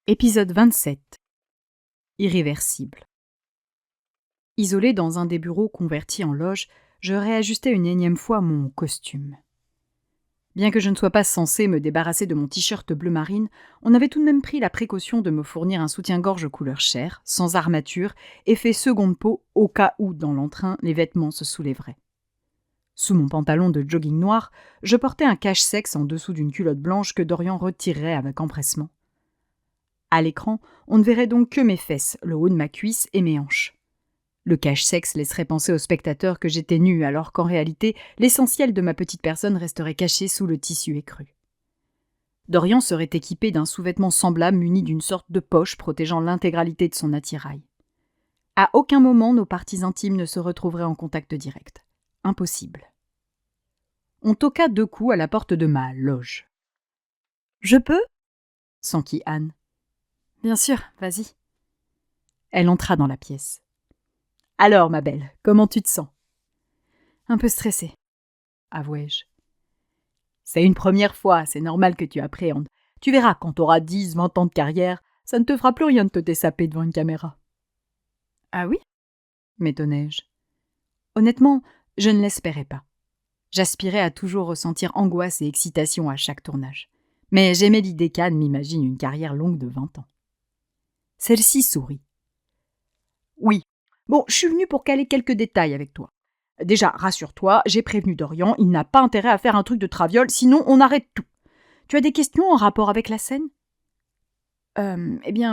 Épisode 27. Irréversible. Isolé dans un des bureaux convertis en loge, je réajustais une énième fois mon costume. Bien que je ne sois pas censé me débarrasser de mon t-shirt bleu marine, on avait tout de même pris la précaution de me fournir un soutien-gorge couleur chair, sans armature, et fait seconde peau au cas où, dans l'entrain, les vêtements se soulèveraient. Sous mon pantalon de jogging noir, je portais un cache-sexe en dessous d'une culotte blanche que Dorian retirerait avec empressement. À l'écran, on ne verrait donc que mes fesses, le haut de ma cuisse et mes hanches. Le cache-sexe laisserait penser aux spectateurs que j'étais nue, alors qu'en réalité, l'essentiel de ma petite personne resterait caché sous le tissu écru. Dorian serait équipé d'un sous-vêtement semblable muni d'une sorte de poche protégeant l'intégralité de son attirail. À aucun moment, nos parties intimes ne se retrouveraient en contact direct. Impossible. On toqua 2 coups à la porte de ma loge. « Je peux » s'enquit Anne. « Bien sûr, vas-y. » Elle entra dans la pièce. « Alors, ma belle, comment tu te sens ?»« Un peu stressée, avouai-je. »« C'est une première fois, c'est normal que tu appréhendes. Tu verras, quand t'auras 10, 20 ans de carrière, ça ne te fera plus rien de te dessaper devant une caméra. »« Ah oui ?» m'étonnai-je. Honnêtement, je ne l'espérais pas. J'aspirais à toujours ressentir angoisse et excitation à chaque tournage. Mais j'aimais l'idée qu'Anne m'imagine une carrière longue de 20 ans. Celle-ci sourit. « Oui. Bon, je suis venue pour caler quelques détails avec toi. Déjà, rassure-toi, j'ai prévenu Dorian, il n'a pas intérêt à faire un truc de traviole, sinon on arrête tout. Tu as des questions en rapport avec la scène ? Il n'y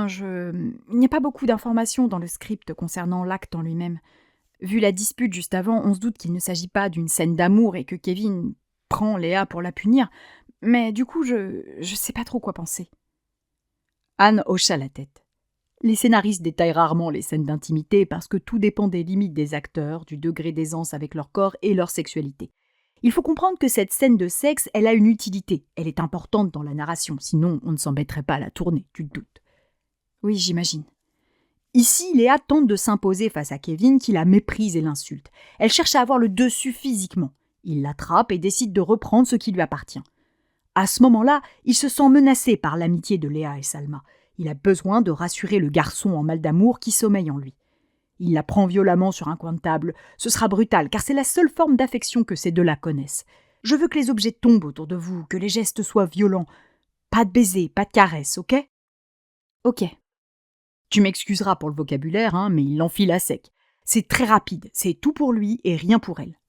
a pas beaucoup d'informations dans le script concernant l'acte en lui-même. Vu la dispute juste avant, on se doute qu'il ne s'agit pas d'une scène d'amour et que Kevin prend Léa pour la punir. Mais du coup, je sais pas trop quoi penser. Anne hocha la tête. Les scénaristes détaillent rarement les scènes d'intimité parce que tout dépend des limites des acteurs, du degré d'aisance avec leur corps et leur sexualité. Il faut comprendre que cette scène de sexe, elle a une utilité. Elle est importante dans la narration, sinon on ne s'embêterait pas à la tourner, tu te doutes. Oui, j'imagine. Ici, Léa tente de s'imposer face à Kevin qui la méprise et l'insulte. Elle cherche à avoir le dessus physiquement. Il l'attrape et décide de reprendre ce qui lui appartient. À ce moment-là, il se sent menacé par l'amitié de Léa et Salma. Il a besoin de rassurer le garçon en mal d'amour qui sommeille en lui. Il la prend violemment sur un coin de table. Ce sera brutal, car c'est la seule forme d'affection que ces deux-là connaissent. Je veux que les objets tombent autour de vous, que les gestes soient violents. Pas de baisers, pas de caresses, ok ? Ok. Tu m'excuseras pour le vocabulaire, mais il l'enfile à sec. C'est très rapide, c'est tout pour lui et rien pour elle.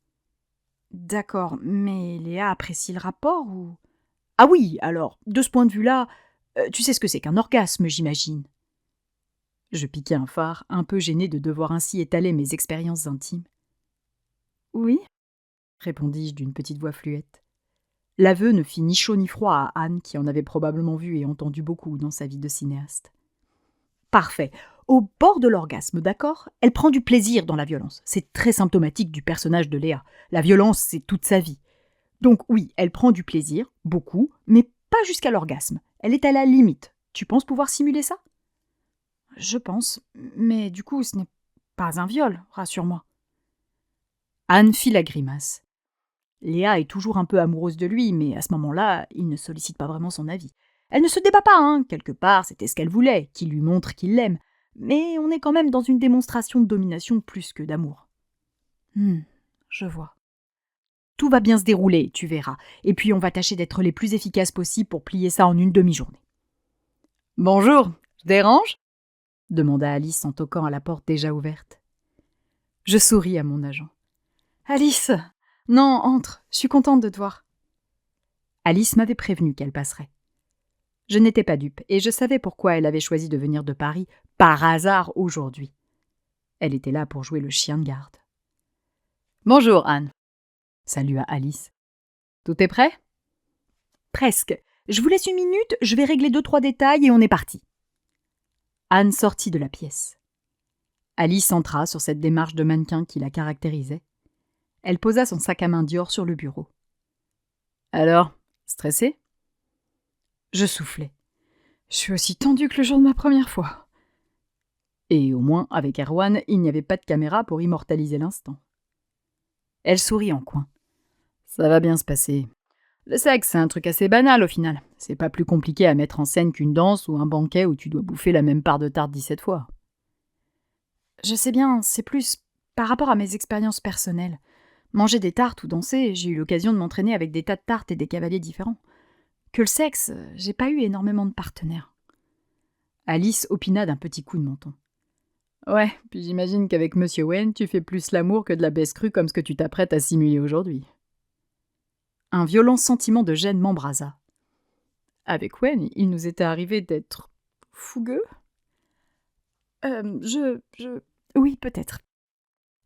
D'accord, mais Léa apprécie le rapport ou... Ah oui, alors, de ce point de vue-là, tu sais ce que c'est qu'un orgasme, j'imagine. Je piquai un phare, un peu gêné de devoir ainsi étaler mes expériences intimes. Oui, répondis-je d'une petite voix fluette. L'aveu ne fit ni chaud ni froid à Anne, qui en avait probablement vu et entendu beaucoup dans sa vie de cinéaste. Parfait. Au bord de l'orgasme, d'accord ? Elle prend du plaisir dans la violence. C'est très symptomatique du personnage de Léa. La violence, c'est toute sa vie. Donc oui, elle prend du plaisir, beaucoup, mais pas jusqu'à l'orgasme. Elle est à la limite. Tu penses pouvoir simuler ça ? Je pense, mais du coup, ce n'est pas un viol, rassure-moi. Anne fit la grimace. Léa est toujours un peu amoureuse de lui, mais à ce moment-là, il ne sollicite pas vraiment son avis. Elle ne se débat pas, quelque part, c'était ce qu'elle voulait, qu'il lui montre qu'il l'aime. Mais on est quand même dans une démonstration de domination plus que d'amour. Je vois. Tout va bien se dérouler, tu verras, et puis on va tâcher d'être les plus efficaces possible pour plier ça en une demi-journée. « Bonjour, je dérange ?» demanda Alice en toquant à la porte déjà ouverte. Je souris à mon agent. « Alice ! Non, entre, je suis contente de te voir. » Alice m'avait prévenu qu'elle passerait. Je n'étais pas dupe, et je savais pourquoi elle avait choisi de venir de Paris, par hasard, aujourd'hui. Elle était là pour jouer le chien de garde. « Bonjour, Anne !» salua Alice. « Tout est prêt ?»« Presque. Je vous laisse 1 minute, je vais régler 2-3 détails et on est parti. » Anne sortit de la pièce. Alice entra sur cette démarche de mannequin qui la caractérisait. Elle posa son sac à main Dior sur le bureau. « Alors, stressée ?» Je soufflai. Je suis aussi tendue que le jour de ma première fois. Et au moins, avec Erwan, il n'y avait pas de caméra pour immortaliser l'instant. Elle sourit en coin. Ça va bien se passer. Le sexe, c'est un truc assez banal au final. C'est pas plus compliqué à mettre en scène qu'une danse ou un banquet où tu dois bouffer la même part de tarte 17 fois. Je sais bien, c'est plus par rapport à mes expériences personnelles. Manger des tartes ou danser, j'ai eu l'occasion de m'entraîner avec des tas de tartes et des cavaliers différents. Que le sexe, j'ai pas eu énormément de partenaires. Alice opina d'un petit coup de menton. Ouais, puis j'imagine qu'avec Monsieur Wayne, tu fais plus l'amour que de la baisse crue comme ce que tu t'apprêtes à simuler aujourd'hui. Un violent sentiment de gêne m'embrasa. Avec Wayne, il nous était arrivé d'être fougueux. Oui, peut-être.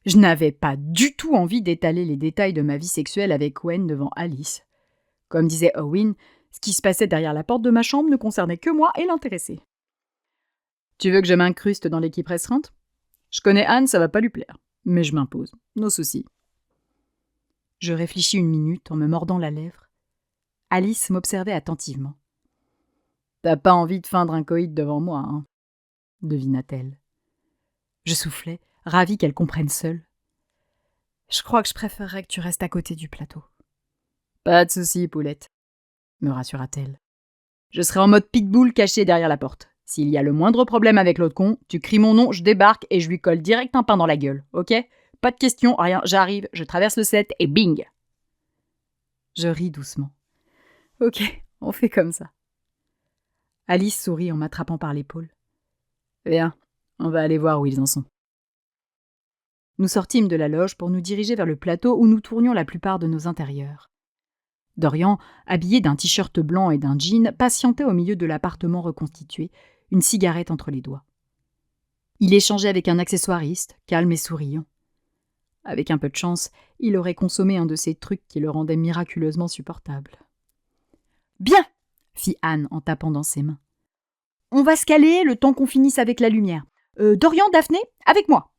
Je n'avais pas du tout envie d'étaler les détails de ma vie sexuelle avec Wayne devant Alice. Comme disait Owen, ce qui se passait derrière la porte de ma chambre ne concernait que moi et l'intéressé. Tu veux que je m'incruste dans l'équipe restreinte ? Je connais Anne, ça va pas lui plaire. Mais je m'impose. Nos soucis. Je réfléchis une minute en me mordant la lèvre. Alice m'observait attentivement. T'as pas envie de feindre un coït devant moi, hein ? Devina-t-elle. Je soufflais, ravie qu'elle comprenne seule. Je crois que je préférerais que tu restes à côté du plateau. Pas de souci, poulette, me rassura-t-elle. Je serai en mode pitbull caché derrière la porte. S'il y a le moindre problème avec l'autre con, tu cries mon nom, je débarque et je lui colle direct un pain dans la gueule, ok ? Pas de questions, rien, j'arrive, je traverse le set et bing ! Je ris doucement. Ok, on fait comme ça. Alice sourit en m'attrapant par l'épaule. Viens, on va aller voir où ils en sont. Nous sortîmes de la loge pour nous diriger vers le plateau où nous tournions la plupart de nos intérieurs. Dorian, habillé d'un t-shirt blanc et d'un jean, patientait au milieu de l'appartement reconstitué, une cigarette entre les doigts. Il échangeait avec un accessoiriste, calme et souriant. Avec un peu de chance, il aurait consommé un de ces trucs qui le rendaient miraculeusement supportable. « Bien !» fit Anne en tapant dans ses mains. « On va se caler le temps qu'on finisse avec la lumière. Dorian, Daphné, avec moi !»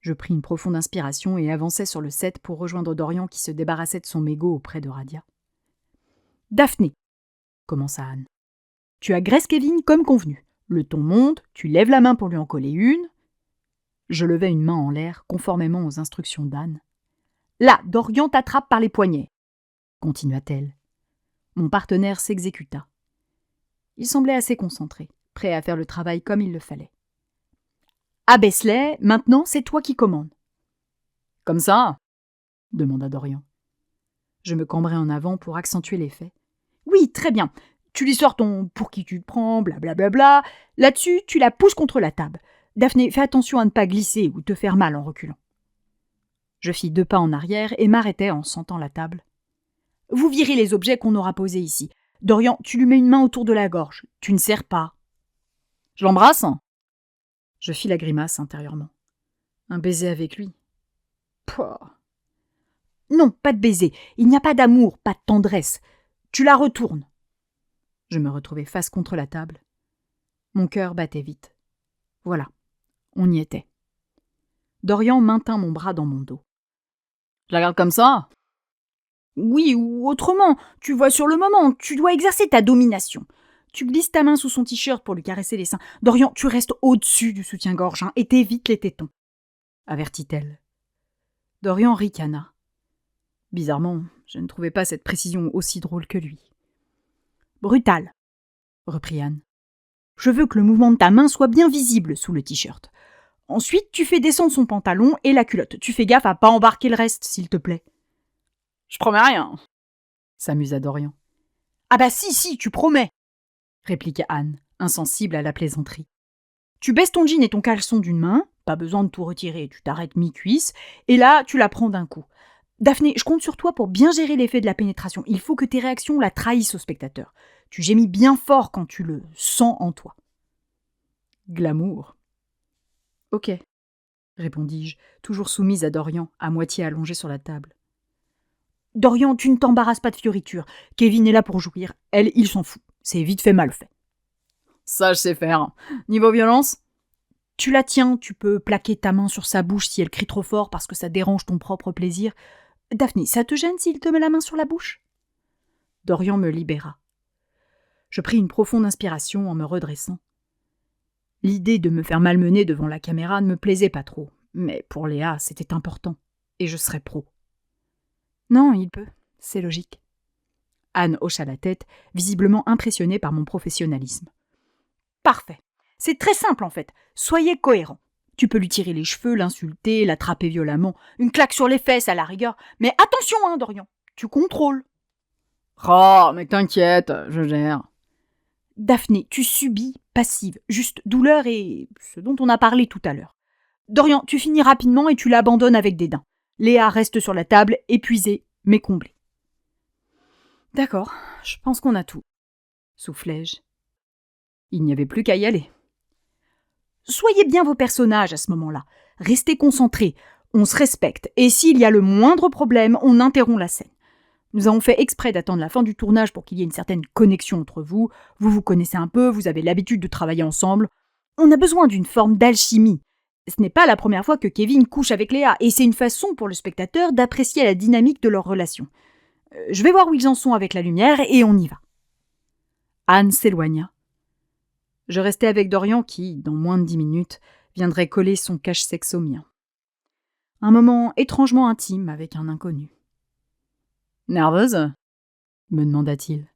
Je pris une profonde inspiration et avançai sur le set pour rejoindre Dorian qui se débarrassait de son mégot auprès de Radia. « Daphné !» commença Anne. « Tu agresses Kevin comme convenu. Le ton monte, tu lèves la main pour lui en coller une. » Je levai une main en l'air, conformément aux instructions d'Anne. « Là, Dorian t'attrape par les poignets, » continua-t-elle. Mon partenaire s'exécuta. Il semblait assez concentré, prêt à faire le travail comme il le fallait. « Abaisse-les, maintenant c'est toi qui commandes. »« Comme ça ?» demanda Dorian. Je me cambrai en avant pour accentuer l'effet. « Oui, très bien. Tu lui sors ton « pour qui tu te prends », blablabla. Là-dessus, tu la pousses contre la table. Daphné, fais attention à ne pas glisser ou te faire mal en reculant. » Je fis 2 pas en arrière et m'arrêtai en sentant la table. « Vous virez les objets qu'on aura posés ici. Dorian, tu lui mets une main autour de la gorge. Tu ne serres pas. »« Je l'embrasse ?» Je fis la grimace intérieurement. Un baiser avec lui. Pouah. Non, pas de baiser. Il n'y a pas d'amour, pas de tendresse. Tu la retournes. Je me retrouvai face contre la table. Mon cœur battait vite. Voilà, on y était. Dorian maintint mon bras dans mon dos. Je la garde comme ça ? Oui, ou autrement. Tu vois sur le moment, tu dois exercer ta domination. Tu glisses ta main sous son t-shirt pour lui caresser les seins. Dorian, tu restes au-dessus du soutien-gorge et t'évites les tétons, avertit-elle. Dorian ricana. Bizarrement, je ne trouvais pas cette précision aussi drôle que lui. Brutal, reprit Anne. Je veux que le mouvement de ta main soit bien visible sous le t-shirt. Ensuite, tu fais descendre son pantalon et la culotte. Tu fais gaffe à pas embarquer le reste, s'il te plaît. Je promets rien, s'amusa Dorian. Ah bah si, tu promets, répliqua Anne, insensible à la plaisanterie. Tu baisses ton jean et ton caleçon d'une main, pas besoin de tout retirer, tu t'arrêtes mi-cuisse, et là, tu la prends d'un coup. Daphné, je compte sur toi pour bien gérer l'effet de la pénétration. Il faut que tes réactions la trahissent au spectateur. Tu gémis bien fort quand tu le sens en toi. Glamour. Ok, répondis-je, toujours soumise à Dorian, à moitié allongé sur la table. Dorian, tu ne t'embarrasses pas de fioritures. Kevin est là pour jouir. Elle, il s'en fout. C'est vite fait, mal fait. Ça, je sais faire. Niveau violence ? Tu la tiens, tu peux plaquer ta main sur sa bouche si elle crie trop fort parce que ça dérange ton propre plaisir. Daphné, ça te gêne s'il te met la main sur la bouche ? Dorian me libéra. Je pris une profonde inspiration en me redressant. L'idée de me faire malmener devant la caméra ne me plaisait pas trop, mais pour Léa, c'était important, et je serais pro. Non, il peut, c'est logique. Anne hocha la tête, visiblement impressionnée par mon professionnalisme. Parfait. C'est très simple en fait. Soyez cohérents. Tu peux lui tirer les cheveux, l'insulter, l'attraper violemment, une claque sur les fesses à la rigueur. Mais attention, hein, Dorian, tu contrôles. Oh, mais t'inquiète, je gère. Daphné, tu subis, passive, juste douleur et ce dont on a parlé tout à l'heure. Dorian, tu finis rapidement et tu l'abandonnes avec dédain. Léa reste sur la table, épuisée, mais comblée. D'accord, je pense qu'on a tout, soufflai-je. Il n'y avait plus qu'à y aller. Soyez bien vos personnages à ce moment-là. Restez concentrés, on se respecte, et s'il y a le moindre problème, on interrompt la scène. Nous avons fait exprès d'attendre la fin du tournage pour qu'il y ait une certaine connexion entre vous. Vous vous connaissez un peu, vous avez l'habitude de travailler ensemble. On a besoin d'une forme d'alchimie. Ce n'est pas la première fois que Kevin couche avec Léa, et c'est une façon pour le spectateur d'apprécier la dynamique de leur relation. Je vais voir où ils en sont avec la lumière, et on y va. Anne s'éloigna. Je restai avec Dorian qui, dans moins de 10 minutes, viendrait coller son cache-sexe au mien. Un moment étrangement intime avec un inconnu. « Nerveuse ?» me demanda-t-il.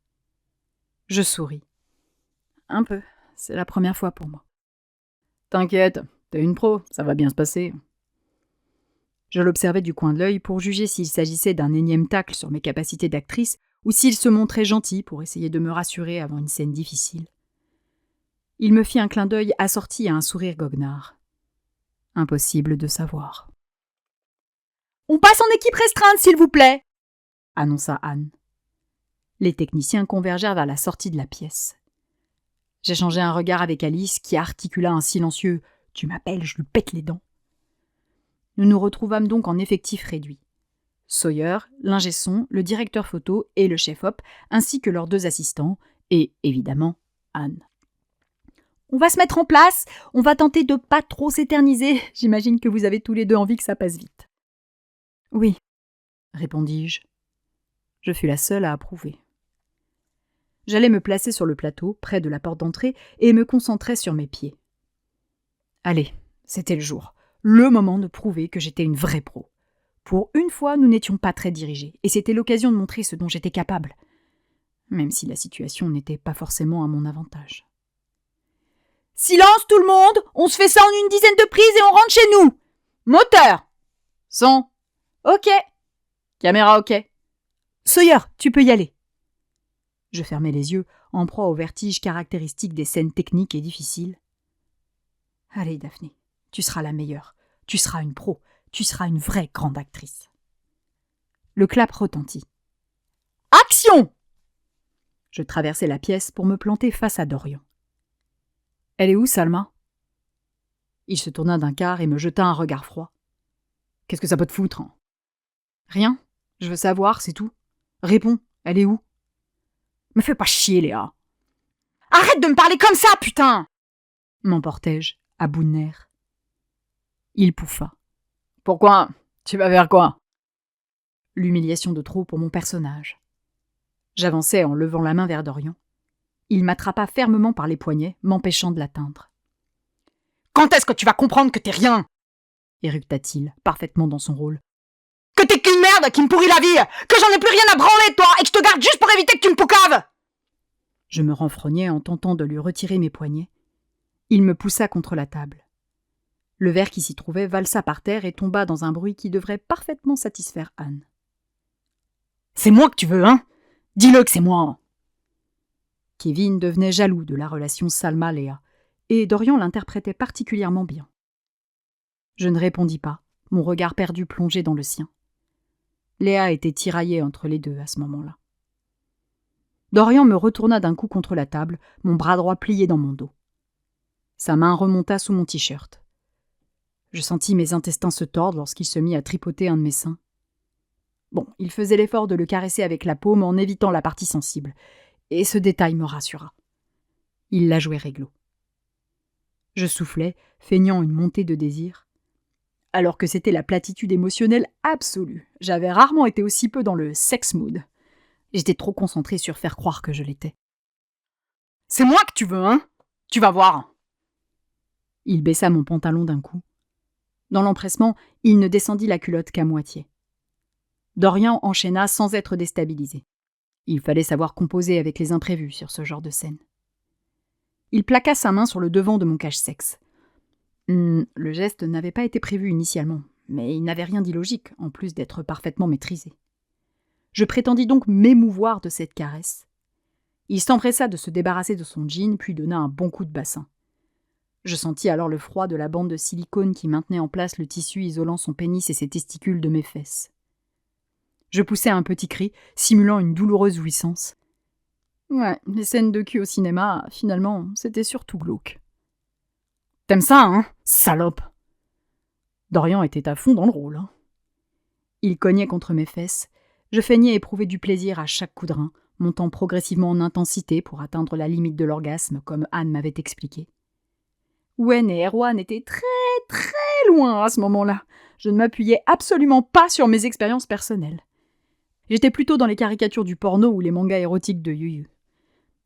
Je souris. Un peu, c'est la première fois pour moi. « T'inquiète, t'es une pro, ça va bien se passer. » Je l'observais du coin de l'œil pour juger s'il s'agissait d'un énième tacle sur mes capacités d'actrice ou s'il se montrait gentil pour essayer de me rassurer avant une scène difficile. Il me fit un clin d'œil assorti à un sourire goguenard. Impossible de savoir. « On passe en équipe restreinte, s'il vous plaît !» annonça Anne. Les techniciens convergèrent vers la sortie de la pièce. J'échangeai un regard avec Alice qui articula un silencieux « Tu m'appelles, je lui pète les dents !» Nous nous retrouvâmes donc en effectif réduit. Sawyer, l'ingé son, le directeur photo et le chef-op, ainsi que leurs 2 assistants, et, évidemment, Anne. « On va se mettre en place, on va tenter de pas trop s'éterniser. J'imagine que vous avez tous les 2 envie que ça passe vite. »« Oui, » répondis-je. Je fus la seule à approuver. J'allais me placer sur le plateau, près de la porte d'entrée, et me concentrer sur mes pieds. Allez, c'était le jour, le moment de prouver que j'étais une vraie pro. Pour une fois, nous n'étions pas très dirigés, et c'était l'occasion de montrer ce dont j'étais capable, même si la situation n'était pas forcément à mon avantage. « Silence tout le monde, on se fait ça en une dizaine de prises et on rentre chez nous. Moteur. Son. Ok. Caméra ok. Sawyer, tu peux y aller. » Je fermai les yeux, en proie au vertige caractéristique des scènes techniques et difficiles. « Allez, Daphné, tu seras la meilleure. Tu seras une pro. Tu seras une vraie grande actrice. » Le clap retentit. « Action !» Je traversai la pièce pour me planter face à Dorian. « Elle est où, Salma ?» Il se tourna d'un quart et me jeta un regard froid. « Qu'est-ce que ça peut te foutre ?»« Rien. Je veux savoir, c'est tout. Réponds, elle est où ?»« Me fais pas chier, Léa. »« Arrête de me parler comme ça, putain !» m'emportai-je, à bout de nerfs. Il pouffa. « Pourquoi ? Tu vas vers quoi ?» L'humiliation de trop pour mon personnage. J'avançai en levant la main vers Dorian. Il m'attrapa fermement par les poignets, m'empêchant de l'atteindre. « Quand est-ce que tu vas comprendre que t'es rien ?» éructa-t-il, parfaitement dans son rôle. « Que t'es qu'une merde qui me pourrit la vie, que j'en ai plus rien à branler, toi, et que je te garde juste pour éviter que tu me poucaves !» Je me renfrognai en tentant de lui retirer mes poignets. Il me poussa contre la table. Le verre qui s'y trouvait valsa par terre et tomba dans un bruit qui devrait parfaitement satisfaire Anne. « C'est moi que tu veux, hein ? Dis-le que c'est moi !» Kevin devenait jaloux de la relation Salma-Léa, et Dorian l'interprétait particulièrement bien. Je ne répondis pas, mon regard perdu plongé dans le sien. Léa était tiraillée entre les 2 à ce moment-là. Dorian me retourna d'un coup contre la table, mon bras droit plié dans mon dos. Sa main remonta sous mon t-shirt. Je sentis mes intestins se tordre lorsqu'il se mit à tripoter un de mes seins. Bon, il faisait l'effort de le caresser avec la paume en évitant la partie sensible, et ce détail me rassura. Il la jouait réglo. Je soufflais, feignant une montée de désir. Alors que c'était la platitude émotionnelle absolue. J'avais rarement été aussi peu dans le sex mood. J'étais trop concentrée sur faire croire que je l'étais. « C'est moi que tu veux, hein ? Tu vas voir !» Il baissa mon pantalon d'un coup. Dans l'empressement, il ne descendit la culotte qu'à moitié. Dorian enchaîna sans être déstabilisé. Il fallait savoir composer avec les imprévus sur ce genre de scène. Il plaqua sa main sur le devant de mon cache-sexe. Le geste n'avait pas été prévu initialement, mais il n'avait rien d'illogique, en plus d'être parfaitement maîtrisé. Je prétendis donc m'émouvoir de cette caresse. Il s'empressa de se débarrasser de son jean, puis donna un bon coup de bassin. Je sentis alors le froid de la bande de silicone qui maintenait en place le tissu isolant son pénis et ses testicules de mes fesses. Je poussai un petit cri, simulant une douloureuse jouissance. Ouais, les scènes de cul au cinéma, finalement, c'était surtout glauque. « T'aimes ça, hein, salope !» Dorian était à fond dans le rôle. Hein. Il cognait contre mes fesses. Je feignais éprouver du plaisir à chaque coup de rein, montant progressivement en intensité pour atteindre la limite de l'orgasme, comme Anne m'avait expliqué. Wen et Erwan étaient très, très loin à ce moment-là. Je ne m'appuyais absolument pas sur mes expériences personnelles. J'étais plutôt dans les caricatures du porno ou les mangas érotiques de Yu Yu.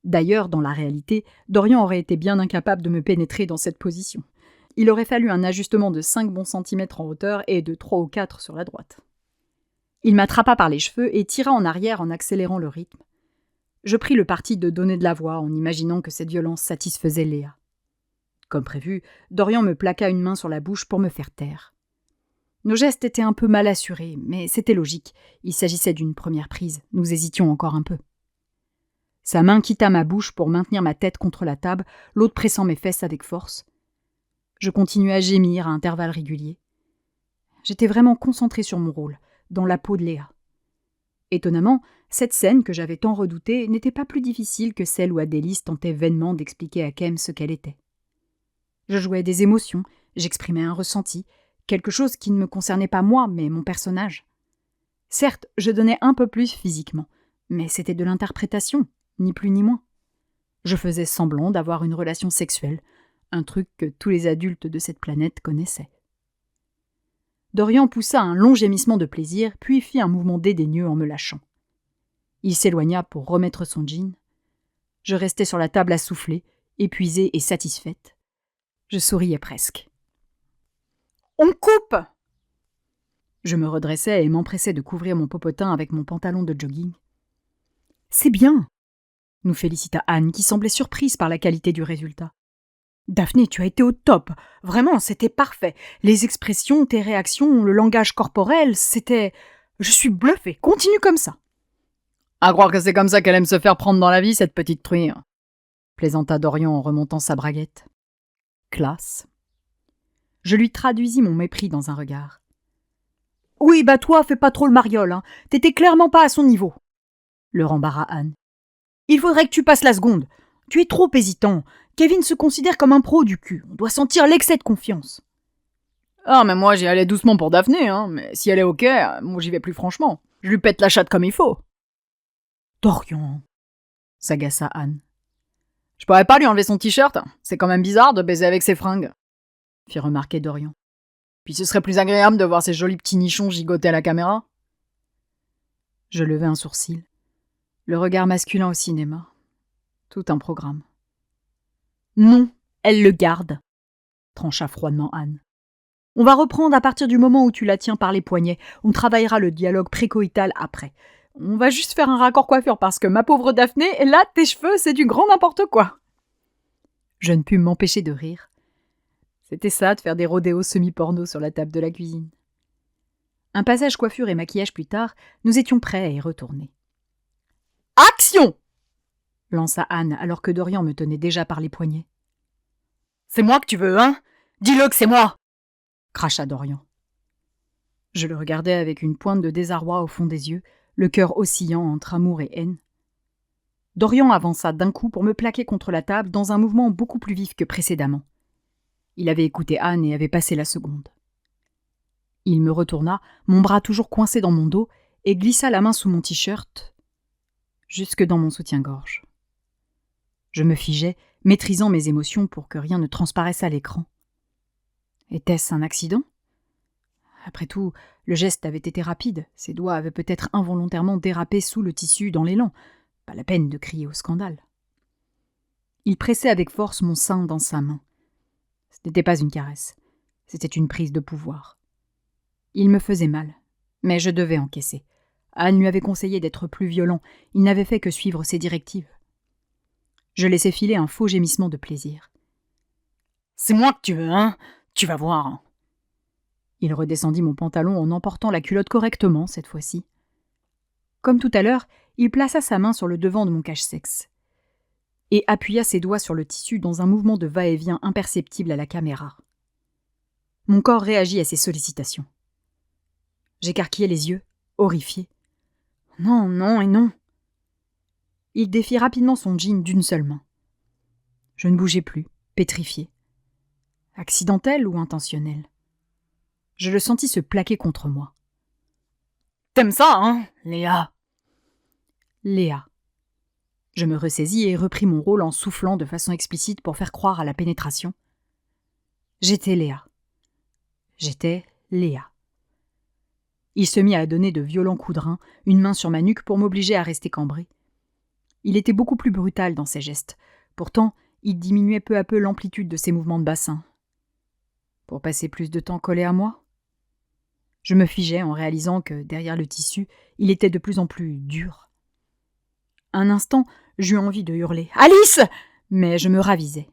D'ailleurs, dans la réalité, Dorian aurait été bien incapable de me pénétrer dans cette position. Il aurait fallu un ajustement de 5 bons centimètres en hauteur et de 3 ou 4 sur la droite. Il m'attrapa par les cheveux et tira en arrière en accélérant le rythme. Je pris le parti de donner de la voix en imaginant que cette violence satisfaisait Léa. Comme prévu, Dorian me plaqua une main sur la bouche pour me faire taire. Nos gestes étaient un peu mal assurés, mais c'était logique. Il s'agissait d'une première prise. Nous hésitions encore un peu. Sa main quitta ma bouche pour maintenir ma tête contre la table, l'autre pressant mes fesses avec force. Je continuai à gémir à intervalles réguliers. J'étais vraiment concentrée sur mon rôle, dans la peau de Léa. Étonnamment, cette scène que j'avais tant redoutée n'était pas plus difficile que celle où Adélis tentait vainement d'expliquer à Kem ce qu'elle était. Je jouais des émotions, j'exprimais un ressenti, quelque chose qui ne me concernait pas moi, mais mon personnage. Certes, je donnais un peu plus physiquement, mais c'était de l'interprétation, ni plus ni moins. Je faisais semblant d'avoir une relation sexuelle, un truc que tous les adultes de cette planète connaissaient. Dorian poussa un long gémissement de plaisir, puis fit un mouvement dédaigneux en me lâchant. Il s'éloigna pour remettre son jean. Je restais sur la table à souffler, épuisée et satisfaite. Je souriais presque. « On coupe !» Je me redressais et m'empressais de couvrir mon popotin avec mon pantalon de jogging. « C'est bien !» nous félicita Anne, qui semblait surprise par la qualité du résultat. « Daphné, tu as été au top. Vraiment, c'était parfait. Les expressions, tes réactions, le langage corporel, c'était... Je suis bluffée. Continue comme ça. » « À croire que c'est comme ça qu'elle aime se faire prendre dans la vie, cette petite truie. » plaisanta Dorian en remontant sa braguette. Classe. Je lui traduisis mon mépris dans un regard. « Oui, bah toi, fais pas trop le mariole, hein. T'étais clairement pas à son niveau. » le rembara Anne. « Il faudrait que tu passes la seconde. Tu es trop hésitant. Kevin se considère comme un pro du cul. On doit sentir l'excès de confiance. » « Ah, mais moi, j'y allais doucement pour Daphné, hein. Mais si elle est ok, moi, j'y vais plus franchement. Je lui pète la chatte comme il faut. »« Dorian !» s'agaça Anne. « Je pourrais pas lui enlever son t-shirt. C'est quand même bizarre de baiser avec ses fringues. » fit remarquer Dorian. « Puis ce serait plus agréable de voir ces jolis petits nichons gigoter à la caméra. » Je levai un sourcil. Le regard masculin au cinéma. Tout un programme. « Non, elle le garde, » trancha froidement Anne. « On va reprendre à partir du moment où tu la tiens par les poignets. On travaillera le dialogue précoïtal après. On va juste faire un raccord coiffure parce que ma pauvre Daphné, là, tes cheveux, c'est du grand n'importe quoi. » Je ne pus m'empêcher de rire. C'était ça, de faire des rodéos semi-porno sur la table de la cuisine. Un passage coiffure et maquillage plus tard, nous étions prêts à y retourner. « Action !» lança Anne alors que Dorian me tenait déjà par les poignets. « C'est moi que tu veux, hein ? Dis-le que c'est moi !» cracha Dorian. Je le regardais avec une pointe de désarroi au fond des yeux, le cœur oscillant entre amour et haine. Dorian avança d'un coup pour me plaquer contre la table dans un mouvement beaucoup plus vif que précédemment. Il avait écouté Anne et avait passé la seconde. Il me retourna, mon bras toujours coincé dans mon dos, et glissa la main sous mon t-shirt, jusque dans mon soutien-gorge. Je me figeais, maîtrisant mes émotions pour que rien ne transparaisse à l'écran. Était-ce un accident ? Après tout, le geste avait été rapide, ses doigts avaient peut-être involontairement dérapé sous le tissu dans l'élan. Pas la peine de crier au scandale. Il pressait avec force mon sein dans sa main. Ce n'était pas une caresse, c'était une prise de pouvoir. Il me faisait mal, mais je devais encaisser. Anne lui avait conseillé d'être plus violent, il n'avait fait que suivre ses directives. Je laissai filer un faux gémissement de plaisir. « C'est moi que tu veux, hein? Tu vas voir. » Il redescendit mon pantalon en emportant la culotte correctement, cette fois-ci. Comme tout à l'heure, il plaça sa main sur le devant de mon cache-sexe et appuya ses doigts sur le tissu dans un mouvement de va-et-vient imperceptible à la caméra. Mon corps réagit à ces sollicitations. J'écarquillai les yeux, horrifié. Non, non et non. Il défit rapidement son jean d'une seule main. Je ne bougeais plus, pétrifié. Accidentel ou intentionnel? Je le sentis se plaquer contre moi. T'aimes ça, hein, Léa? Léa. Je me ressaisis et repris mon rôle en soufflant de façon explicite pour faire croire à la pénétration. J'étais Léa. J'étais Léa. Il se mit à donner de violents coups de rein, une main sur ma nuque pour m'obliger à rester cambré. Il était beaucoup plus brutal dans ses gestes. Pourtant, il diminuait peu à peu l'amplitude de ses mouvements de bassin. Pour passer plus de temps collé à moi? Je me figeais en réalisant que, derrière le tissu, il était de plus en plus dur. Un instant, j'eus envie de hurler « Alice !» mais je me ravisais.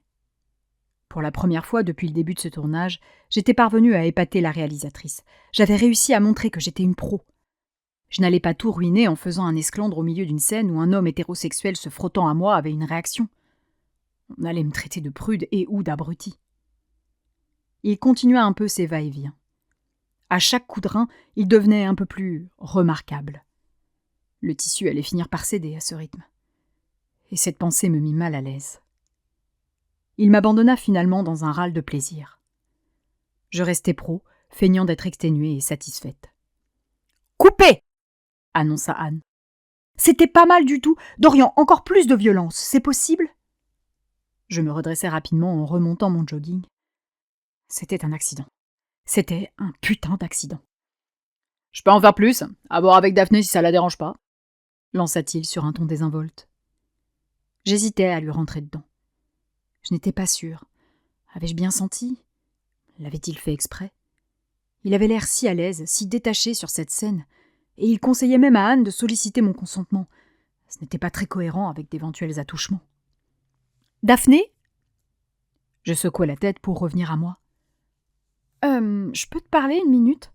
Pour la première fois depuis le début de ce tournage, j'étais parvenue à épater la réalisatrice. J'avais réussi à montrer que j'étais une pro. Je n'allais pas tout ruiner en faisant un esclandre au milieu d'une scène où un homme hétérosexuel se frottant à moi avait une réaction. On allait me traiter de prude et ou d'abruti. Il continua un peu ses va-et-vient. À chaque coup de rein, il devenait un peu plus remarquable. Le tissu allait finir par céder à ce rythme. Et cette pensée me mit mal à l'aise. Il m'abandonna finalement dans un râle de plaisir. Je restai pro, feignant d'être exténuée et satisfaite. « Coupez !» annonça Anne. « C'était pas mal du tout. Dorian, encore plus de violence, c'est possible ?» Je me redressai rapidement en remontant mon jogging. C'était un accident. C'était un putain d'accident. « Je peux en faire plus, à voir avec Daphné si ça la dérange pas, » lança-t-il sur un ton désinvolte. J'hésitais à lui rentrer dedans. Je n'étais pas sûre. Avais-je bien senti? L'avait-il fait exprès? Il avait l'air si à l'aise, si détaché sur cette scène, et il conseillait même à Anne de solliciter mon consentement. Ce n'était pas très cohérent avec d'éventuels attouchements. « Daphné ?» Je secouai la tête pour revenir à moi. « Je peux te parler une minute ?»«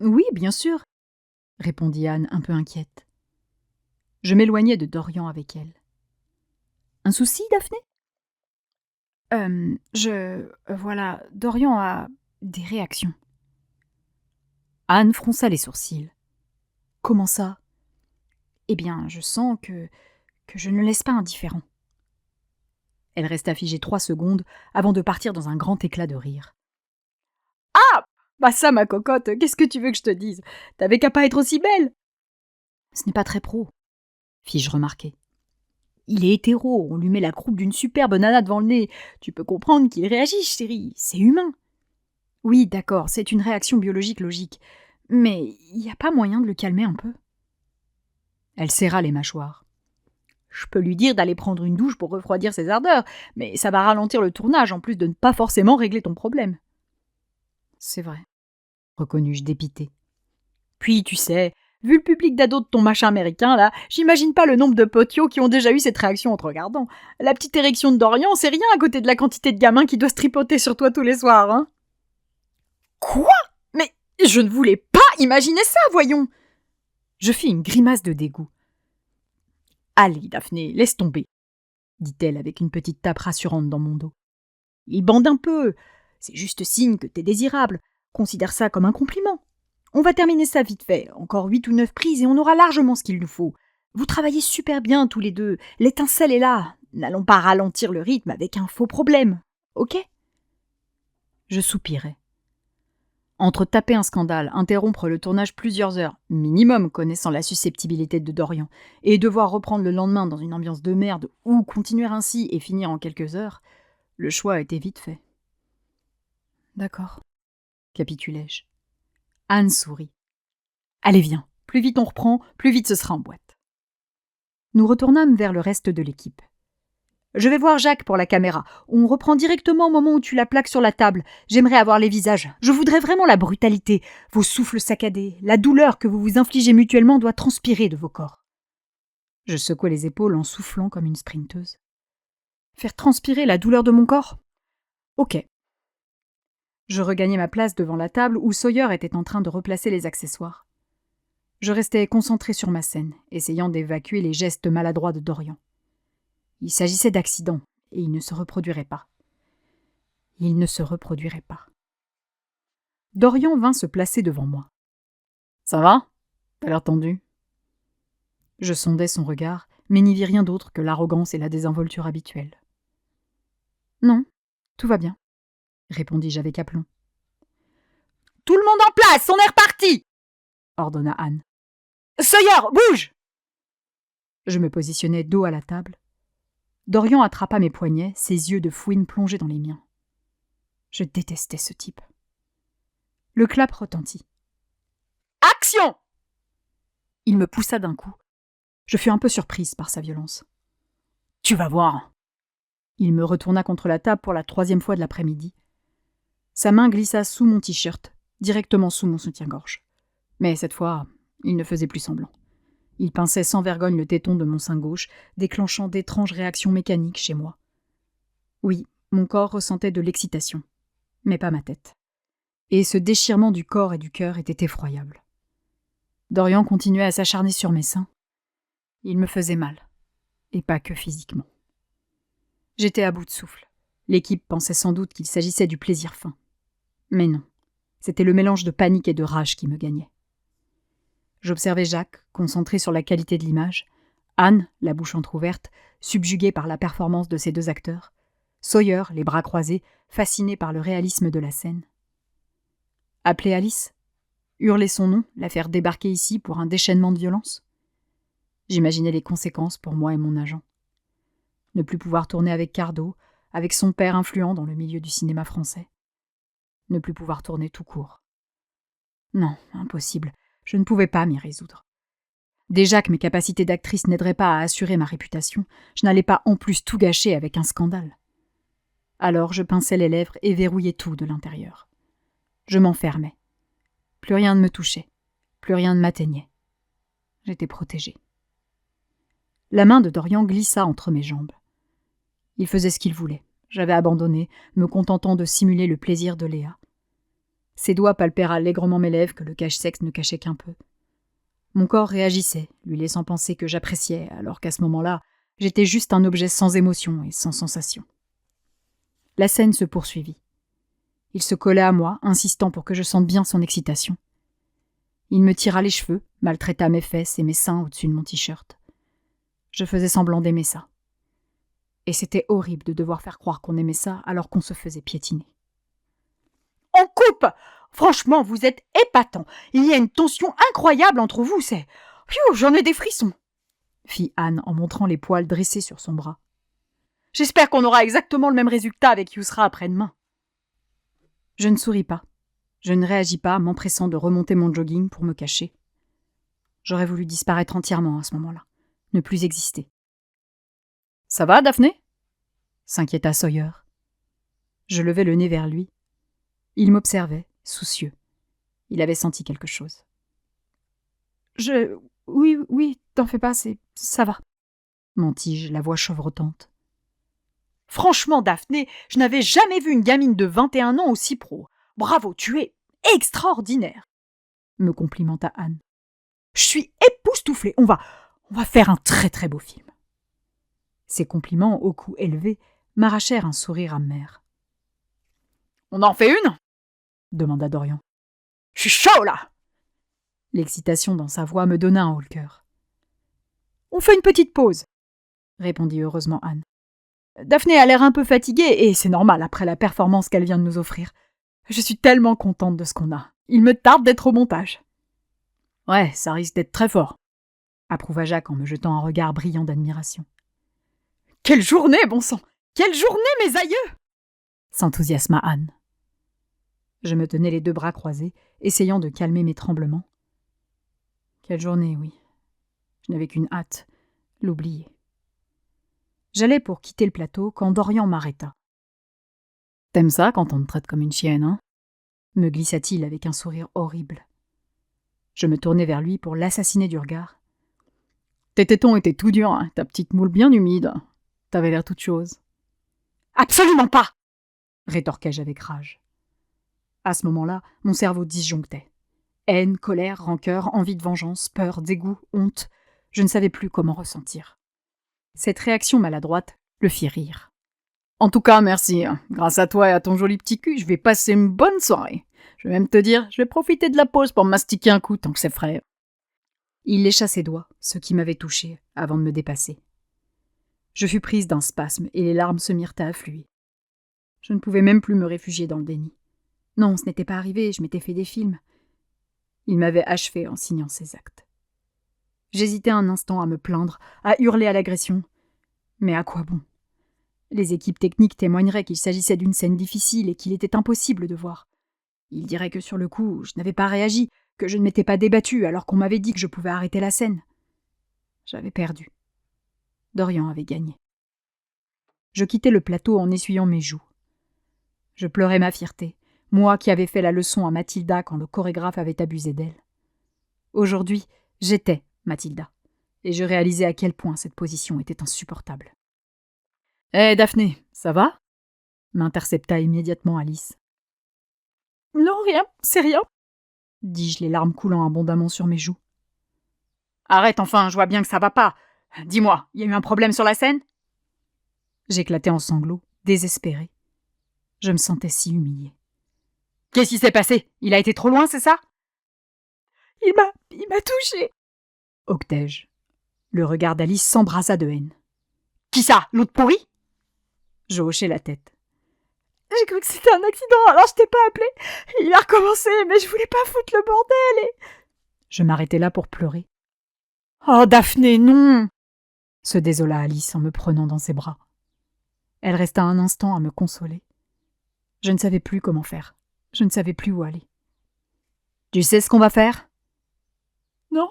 Oui, bien sûr, » répondit Anne un peu inquiète. Je m'éloignai de Dorian avec elle. « Un souci, Daphné ?» Voilà, Dorian a des réactions. Anne fronça les sourcils. Comment ça? Eh bien, je sens que je ne le laisse pas indifférent. Elle resta figée 3 secondes avant de partir dans un grand éclat de rire. Ah! Bah ça, ma cocotte, qu'est-ce que tu veux que je te dise? T'avais qu'à pas être aussi belle! Ce n'est pas très pro, fis-je remarquer. Il est hétéro, on lui met la croupe d'une superbe nana devant le nez. Tu peux comprendre qu'il réagisse, chérie, c'est humain. Oui, d'accord, c'est une réaction biologique logique. Mais il n'y a pas moyen de le calmer un peu? Elle serra les mâchoires. Je peux lui dire d'aller prendre une douche pour refroidir ses ardeurs, mais ça va ralentir le tournage en plus de ne pas forcément régler ton problème. C'est vrai, reconnus-je dépité. Puis, tu sais, vu le public d'ados de ton machin américain, là, j'imagine pas le nombre de potios qui ont déjà eu cette réaction en te regardant. La petite érection de Dorian, c'est rien à côté de la quantité de gamins qui doivent se tripoter sur toi tous les soirs, hein? Quoi? Mais je ne voulais pas imaginer ça, voyons! Je fis une grimace de dégoût. Allez, Daphné, laisse tomber, dit-elle avec une petite tape rassurante dans mon dos. Il bande un peu. C'est juste signe que t'es désirable. Considère ça comme un compliment. On va terminer ça vite fait. Encore 8 ou 9 prises et on aura largement ce qu'il nous faut. Vous travaillez super bien tous les deux. L'étincelle est là. N'allons pas ralentir le rythme avec un faux problème. Ok? Je soupirai. Entre taper un scandale, interrompre le tournage plusieurs heures, minimum connaissant la susceptibilité de Dorian, et devoir reprendre le lendemain dans une ambiance de merde, ou continuer ainsi et finir en quelques heures, le choix était vite fait. D'accord, capitulai-je. Anne sourit. Allez, viens, plus vite on reprend, plus vite ce sera en boîte. Nous retournâmes vers le reste de l'équipe. Je vais voir Jacques pour la caméra. On reprend directement au moment où tu la plaques sur la table. J'aimerais avoir les visages. Je voudrais vraiment la brutalité, vos souffles saccadés. La douleur que vous vous infligez mutuellement doit transpirer de vos corps. » Je secouai les épaules en soufflant comme une sprinteuse. Faire transpirer la douleur de mon corps ? Ok. Je regagnai ma place devant la table où Sawyer était en train de replacer les accessoires. Je restais concentré sur ma scène, essayant d'évacuer les gestes maladroits de Dorian. Il s'agissait d'accidents, et ils ne se reproduiraient pas. Ils ne se reproduiraient pas. Dorian vint se placer devant moi. « Ça va ? T'as l'air tendu. » Je sondai son regard, mais n'y vis rien d'autre que l'arrogance et la désinvolture habituelles. « Non, tout va bien, » répondis-je avec aplomb. « Tout le monde en place, on est reparti !» ordonna Anne. « Sawyer, bouge !» Je me positionnai dos à la table. Dorian attrapa mes poignets, ses yeux de fouine plongés dans les miens. Je détestais ce type. Le clap retentit. « Action !» Il me poussa d'un coup. Je fus un peu surprise par sa violence. « Tu vas voir !» Il me retourna contre la table pour la 3e fois de l'après-midi. Sa main glissa sous mon t-shirt, directement sous mon soutien-gorge. Mais cette fois, il ne faisait plus semblant. Il pinçait sans vergogne le téton de mon sein gauche, déclenchant d'étranges réactions mécaniques chez moi. Oui, mon corps ressentait de l'excitation, mais pas ma tête. Et ce déchirement du corps et du cœur était effroyable. Dorian continuait à s'acharner sur mes seins. Il me faisait mal, et pas que physiquement. J'étais à bout de souffle. L'équipe pensait sans doute qu'il s'agissait du plaisir fin. Mais non, c'était le mélange de panique et de rage qui me gagnait. J'observais Jacques, concentré sur la qualité de l'image, Anne, la bouche entr'ouverte, subjuguée par la performance de ces 2 acteurs, Sawyer, les bras croisés, fasciné par le réalisme de la scène. Appeler Alice ? Hurler son nom, la faire débarquer ici pour un déchaînement de violence ? J'imaginais les conséquences pour moi et mon agent. Ne plus pouvoir tourner avec Cardo, avec son père influent dans le milieu du cinéma français. Ne plus pouvoir tourner tout court. Non, impossible, je ne pouvais pas m'y résoudre. Déjà que mes capacités d'actrice n'aideraient pas à assurer ma réputation, je n'allais pas en plus tout gâcher avec un scandale. Alors je pinçais les lèvres et verrouillais tout de l'intérieur. Je m'enfermais. Plus rien ne me touchait, plus rien ne m'atteignait. J'étais protégée. La main de Dorian glissa entre mes jambes. Il faisait ce qu'il voulait. J'avais abandonné, me contentant de simuler le plaisir de Léa. Ses doigts palpèrent allègrement mes lèvres que le cache-sexe ne cachait qu'un peu. Mon corps réagissait, lui laissant penser que j'appréciais, alors qu'à ce moment-là, j'étais juste un objet sans émotion et sans sensation. La scène se poursuivit. Il se collait à moi, insistant pour que je sente bien son excitation. Il me tira les cheveux, maltraita mes fesses et mes seins au-dessus de mon t-shirt. Je faisais semblant d'aimer ça. Et c'était horrible de devoir faire croire qu'on aimait ça alors qu'on se faisait piétiner. « On coupe ! Franchement, vous êtes épatants. Il y a une tension incroyable entre vous, c'est... Pfiou, j'en ai des frissons !» fit Anne en montrant les poils dressés sur son bras. « J'espère qu'on aura exactement le même résultat avec Yousra après-demain. » Je ne souris pas. Je ne réagis pas, m'empressant de remonter mon jogging pour me cacher. J'aurais voulu disparaître entièrement à ce moment-là, ne plus exister. « Ça va, Daphné ?» s'inquiéta Sawyer. Je levai le nez vers lui. Il m'observait, soucieux. Il avait senti quelque chose. « Oui, t'en fais pas, ça va, » mentis-je, la voix chevrotante. « Franchement, Daphné, je n'avais jamais vu une gamine de 21 ans aussi pro. Bravo, tu es extraordinaire !» me complimenta Anne. « Je suis époustouflée, on va faire un très très beau film. » Ces compliments au cou élevé m'arrachèrent un sourire amer. « On en fait une ?» demanda Dorian. « Je suis chaud, là !» L'excitation dans sa voix me donna un haut-le-cœur. « On fait une petite pause !» répondit heureusement Anne. « Daphné a l'air un peu fatiguée, et c'est normal après la performance qu'elle vient de nous offrir. Je suis tellement contente de ce qu'on a. Il me tarde d'être au montage. »« Ouais, ça risque d'être très fort !» approuva Jacques en me jetant un regard brillant d'admiration. « Quelle journée, bon sang ! Quelle journée, mes aïeux !» s'enthousiasma Anne. Je me tenais les 2 bras croisés, essayant de calmer mes tremblements. Quelle journée, oui. Je n'avais qu'une hâte, l'oublier. J'allais pour quitter le plateau quand Dorian m'arrêta. « T'aimes ça quand on te traite comme une chienne, hein ?» me glissa-t-il avec un sourire horrible. Je me tournai vers lui pour l'assassiner du regard. « Tes tétons étaient tout durs, hein, ta petite moule bien humide. T'avais l'air toute chose. »« Absolument pas !» rétorquai-je avec rage. À ce moment-là, mon cerveau disjonctait. Haine, colère, rancœur, envie de vengeance, peur, dégoût, honte. Je ne savais plus comment ressentir. Cette réaction maladroite le fit rire. « En tout cas, merci. Grâce à toi et à ton joli petit cul, je vais passer une bonne soirée. Je vais même te dire, je vais profiter de la pause pour mastiquer un coup tant que c'est frais. » Il lécha ses doigts, ce qui m'avait touchée, avant de me dépasser. Je fus prise d'un spasme et les larmes se mirent à affluer. Je ne pouvais même plus me réfugier dans le déni. Non, ce n'était pas arrivé, je m'étais fait des films. Il m'avait achevé en signant ses actes. J'hésitais un instant à me plaindre, à hurler à l'agression. Mais à quoi bon ? Les équipes techniques témoigneraient qu'il s'agissait d'une scène difficile et qu'il était impossible de voir. Ils diraient que sur le coup, je n'avais pas réagi, que je ne m'étais pas débattue alors qu'on m'avait dit que je pouvais arrêter la scène. J'avais perdu. Dorian avait gagné. Je quittai le plateau en essuyant mes joues. Je pleurais ma fierté, moi qui avais fait la leçon à Mathilda quand le chorégraphe avait abusé d'elle. Aujourd'hui, j'étais Mathilda, et je réalisais à quel point cette position était insupportable. « Hé, Daphné, ça va ?» m'intercepta immédiatement Alice. « Non, rien, c'est rien », dis-je, les larmes coulant abondamment sur mes joues. « Arrête enfin, je vois bien que ça va pas. Dis-moi, il y a eu un problème sur la scène ?» J'éclatai en sanglots, désespérée. Je me sentais si humiliée. « Qu'est-ce qui s'est passé ? Il a été trop loin, c'est ça ?»« Il m'a touchée !» octai-je. Le regard d'Alice s'embrasa de haine. « Qui ça ? L'autre pourri ?» Je hochai la tête. « J'ai cru que c'était un accident, alors je t'ai pas appelé. Il a recommencé, mais je voulais pas foutre le bordel et... » Je m'arrêtai là pour pleurer. « Oh, Daphné, non !» se désola Alice en me prenant dans ses bras. Elle resta un instant à me consoler. Je ne savais plus comment faire. Je ne savais plus où aller. « Tu sais ce qu'on va faire ?»« Non, »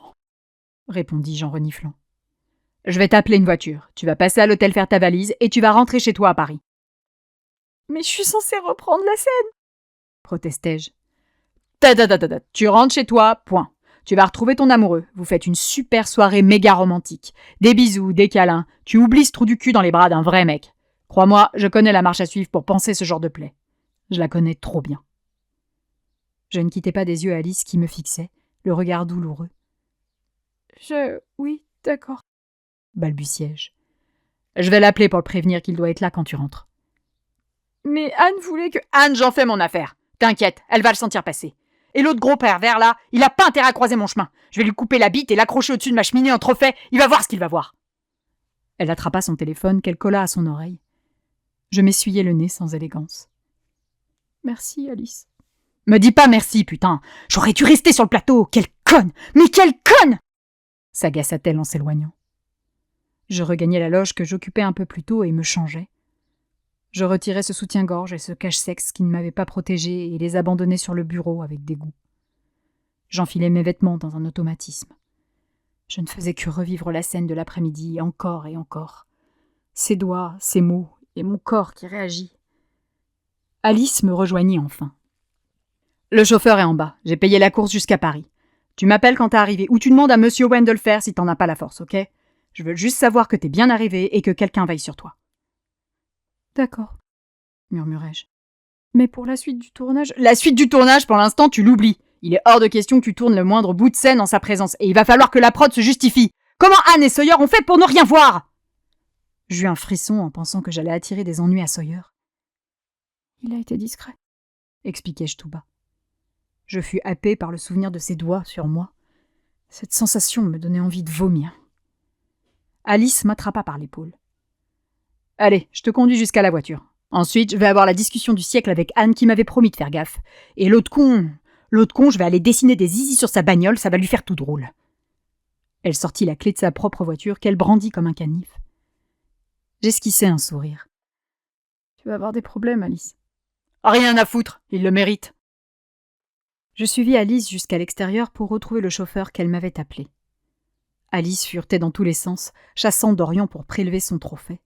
répondis-je en reniflant. « Je vais t'appeler une voiture. Tu vas passer à l'hôtel faire ta valise et tu vas rentrer chez toi à Paris. »« Mais je suis censée reprendre la scène !» protestai-je. « Tu rentres chez toi, point. Tu vas retrouver ton amoureux. Vous faites une super soirée méga romantique. Des bisous, des câlins. Tu oublies ce trou du cul dans les bras d'un vrai mec. Crois-moi, je connais la marche à suivre pour penser ce genre de plaie. Je la connais trop bien. » Je ne quittais pas des yeux Alice qui me fixait, le regard douloureux. « Oui, d'accord, » balbutiai-je. « Je vais l'appeler pour le prévenir qu'il doit être là quand tu rentres. »« Mais Anne voulait que... »« Anne, j'en fais mon affaire. T'inquiète, elle va le sentir passer. Et l'autre gros pervers là, il a pas intérêt à croiser mon chemin. Je vais lui couper la bite et l'accrocher au-dessus de ma cheminée en trophée. Il va voir ce qu'il va voir. » Elle attrapa son téléphone qu'elle colla à son oreille. Je m'essuyai le nez sans élégance. « Merci, Alice. »« Me dis pas merci, putain. J'aurais dû rester sur le plateau. Quelle conne! Mais quelle conne !» s'agaça-t-elle en s'éloignant. Je regagnai la loge que j'occupais un peu plus tôt et me changeai. Je retirai ce soutien-gorge et ce cache-sexe qui ne m'avaient pas protégée et les abandonnai sur le bureau avec dégoût. J'enfilai mes vêtements dans un automatisme. Je ne faisais que revivre la scène de l'après-midi encore et encore. Ses doigts, ses mots et mon corps qui réagit. Alice me rejoignit enfin. « Le chauffeur est en bas. J'ai payé la course jusqu'à Paris. Tu m'appelles quand t'es arrivé ou tu demandes à Monsieur Owen de le faire si t'en as pas la force, ok ? Je veux juste savoir que t'es bien arrivé et que quelqu'un veille sur toi. » « D'accord, » murmurai-je. « Mais pour la suite du tournage... »« La suite du tournage, pour l'instant, tu l'oublies. Il est hors de question que tu tournes le moindre bout de scène en sa présence et il va falloir que la prod se justifie. Comment Anne et Sawyer ont fait pour ne rien voir ?» J'eus un frisson en pensant que j'allais attirer des ennuis à Sawyer. « Il a été discret, » expliquai-je tout bas. Je fus happée par le souvenir de ses doigts sur moi. Cette sensation me donnait envie de vomir. Alice m'attrapa par l'épaule. « Allez, je te conduis jusqu'à la voiture. Ensuite, je vais avoir la discussion du siècle avec Anne qui m'avait promis de faire gaffe. Et l'autre con, je vais aller dessiner des zizi sur sa bagnole, ça va lui faire tout drôle. » Elle sortit la clé de sa propre voiture qu'elle brandit comme un canif. J'esquissai un sourire. « Tu vas avoir des problèmes, Alice. »« Rien à foutre, il le mérite. » Je suivis Alice jusqu'à l'extérieur pour retrouver le chauffeur qu'elle m'avait appelé. Alice furetait dans tous les sens, chassant Dorian pour prélever son trophée.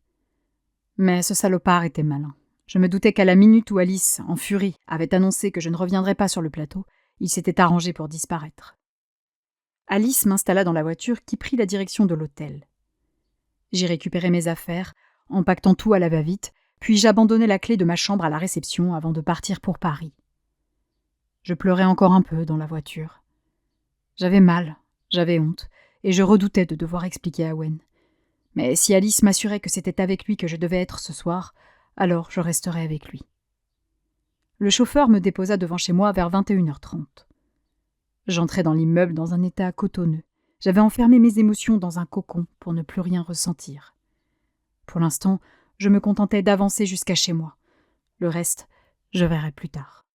Mais ce salopard était malin. Je me doutais qu'à la minute où Alice, en furie, avait annoncé que je ne reviendrais pas sur le plateau, il s'était arrangé pour disparaître. Alice m'installa dans la voiture qui prit la direction de l'hôtel. J'y récupérai mes affaires, empaquetant tout à la va-vite, puis j'abandonnai la clé de ma chambre à la réception avant de partir pour Paris. Je pleurais encore un peu dans la voiture. J'avais mal, j'avais honte, et je redoutais de devoir expliquer à Wen. Mais si Alice m'assurait que c'était avec lui que je devais être ce soir, alors je resterais avec lui. Le chauffeur me déposa devant chez moi vers 21h30. J'entrai dans l'immeuble dans un état cotonneux. J'avais enfermé mes émotions dans un cocon pour ne plus rien ressentir. Pour l'instant, je me contentais d'avancer jusqu'à chez moi. Le reste, je verrai plus tard.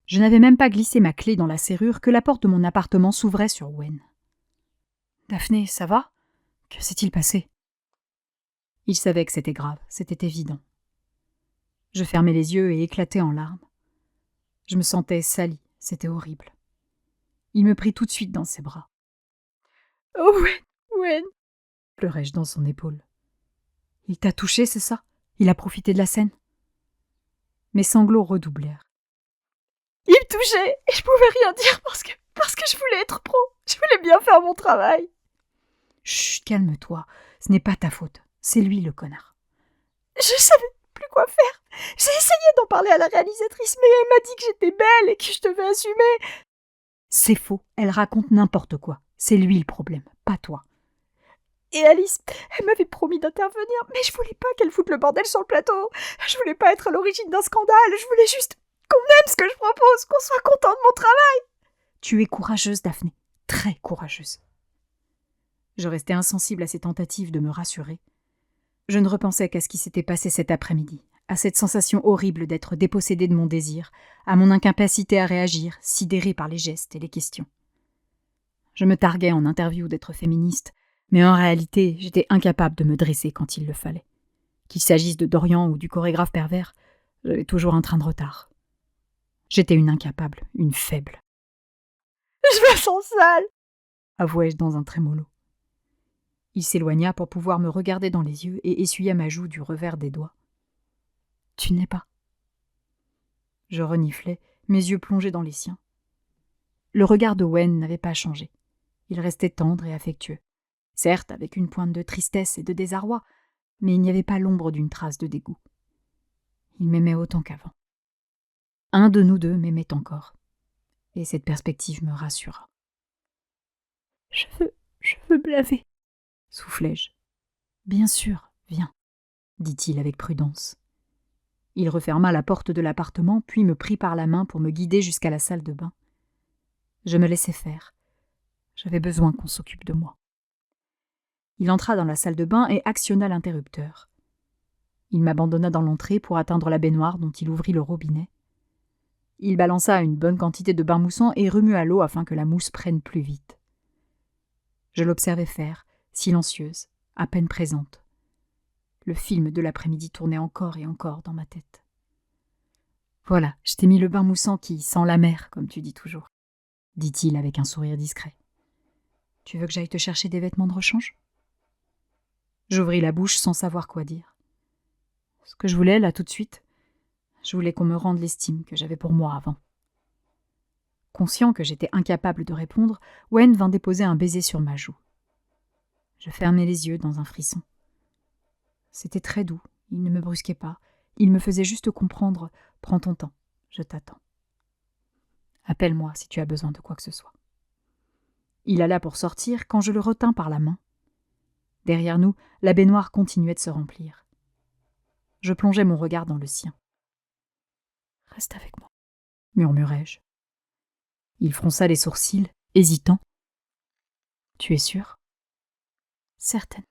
Je n'avais même pas glissé ma clé dans la serrure que la porte de mon appartement s'ouvrait sur Wen. « Daphné, ça va ? Que s'est-il passé ?» Il savait que c'était grave, c'était évident. Je fermai les yeux et éclatai en larmes. Je me sentais salie, c'était horrible. Il me prit tout de suite dans ses bras. « Oh, Wen !» pleurai-je dans son épaule. « Il t'a touché, c'est ça ? Il a profité de la scène ?» Mes sanglots redoublèrent. « Il me touchait et je pouvais rien dire parce que je voulais être pro. Je voulais bien faire mon travail. » « Chut, calme-toi, ce n'est pas ta faute. C'est lui le connard. » Je savais plus quoi faire. J'ai essayé d'en parler à la réalisatrice, mais elle m'a dit que j'étais belle et que je devais assumer. C'est faux, elle raconte n'importe quoi. C'est lui le problème, pas toi. Et Alice, elle m'avait promis d'intervenir, mais je voulais pas qu'elle foute le bordel sur le plateau. Je voulais pas être à l'origine d'un scandale, je voulais juste qu'on aime ce que je propose, qu'on soit content de mon travail. Tu es courageuse, Daphné, très courageuse. Je restais insensible à ses tentatives de me rassurer. Je ne repensais qu'à ce qui s'était passé cet après-midi, à cette sensation horrible d'être dépossédée de mon désir, à mon incapacité à réagir, sidérée par les gestes et les questions. Je me targuais en interview d'être féministe, mais en réalité, j'étais incapable de me dresser quand il le fallait. Qu'il s'agisse de Dorian ou du chorégraphe pervers, j'avais toujours un train de retard. J'étais une incapable, une faible. « Je me sens sale !» avouai-je dans un trémolo. Il s'éloigna pour pouvoir me regarder dans les yeux et essuya ma joue du revers des doigts. « Tu n'es pas. » Je reniflais, mes yeux plongés dans les siens. Le regard de Wen n'avait pas changé. Il restait tendre et affectueux. Certes, avec une pointe de tristesse et de désarroi, mais il n'y avait pas l'ombre d'une trace de dégoût. Il m'aimait autant qu'avant. Un de nous deux m'aimait encore. Et cette perspective me rassura. « Je veux me laver. » soufflai-je. « Bien sûr, viens, » dit-il avec prudence. Il referma la porte de l'appartement, puis me prit par la main pour me guider jusqu'à la salle de bain. Je me laissai faire. J'avais besoin qu'on s'occupe de moi. Il entra dans la salle de bain et actionna l'interrupteur. Il m'abandonna dans l'entrée pour atteindre la baignoire dont il ouvrit le robinet. Il balança une bonne quantité de bain moussant et remua l'eau afin que la mousse prenne plus vite. Je l'observais faire, silencieuse, à peine présente. Le film de l'après-midi tournait encore et encore dans ma tête. « Voilà, je t'ai mis le bain moussant qui sent la mer, comme tu dis toujours, » dit-il avec un sourire discret. « Tu veux que j'aille te chercher des vêtements de rechange ?» J'ouvris la bouche sans savoir quoi dire. Ce que je voulais, là, tout de suite, je voulais qu'on me rende l'estime que j'avais pour moi avant. Conscient que j'étais incapable de répondre, Wen vint déposer un baiser sur ma joue. Je fermai les yeux dans un frisson. C'était très doux, il ne me brusquait pas, il me faisait juste comprendre « Prends ton temps, je t'attends. Appelle-moi si tu as besoin de quoi que ce soit. » Il alla pour sortir quand je le retins par la main. Derrière nous, la baignoire continuait de se remplir. Je plongeai mon regard dans le sien. « Reste avec moi, » murmurai-je. Il fronça les sourcils, hésitant. « Tu es sûre ? » ?»« Certaine. »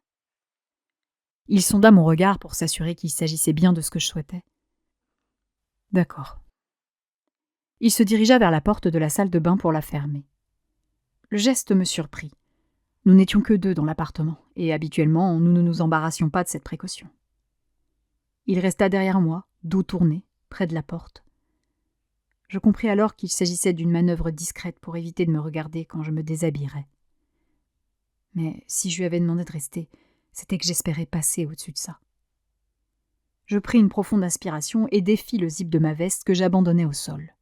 Il sonda mon regard pour s'assurer qu'il s'agissait bien de ce que je souhaitais. « D'accord. » Il se dirigea vers la porte de la salle de bain pour la fermer. Le geste me surprit. Nous n'étions que deux dans l'appartement, et habituellement, nous ne nous embarrassions pas de cette précaution. Il resta derrière moi, dos tourné, près de la porte. Je compris alors qu'il s'agissait d'une manœuvre discrète pour éviter de me regarder quand je me déshabillerais. Mais si je lui avais demandé de rester, c'était que j'espérais passer au-dessus de ça. Je pris une profonde inspiration et défis le zip de ma veste que j'abandonnais au sol.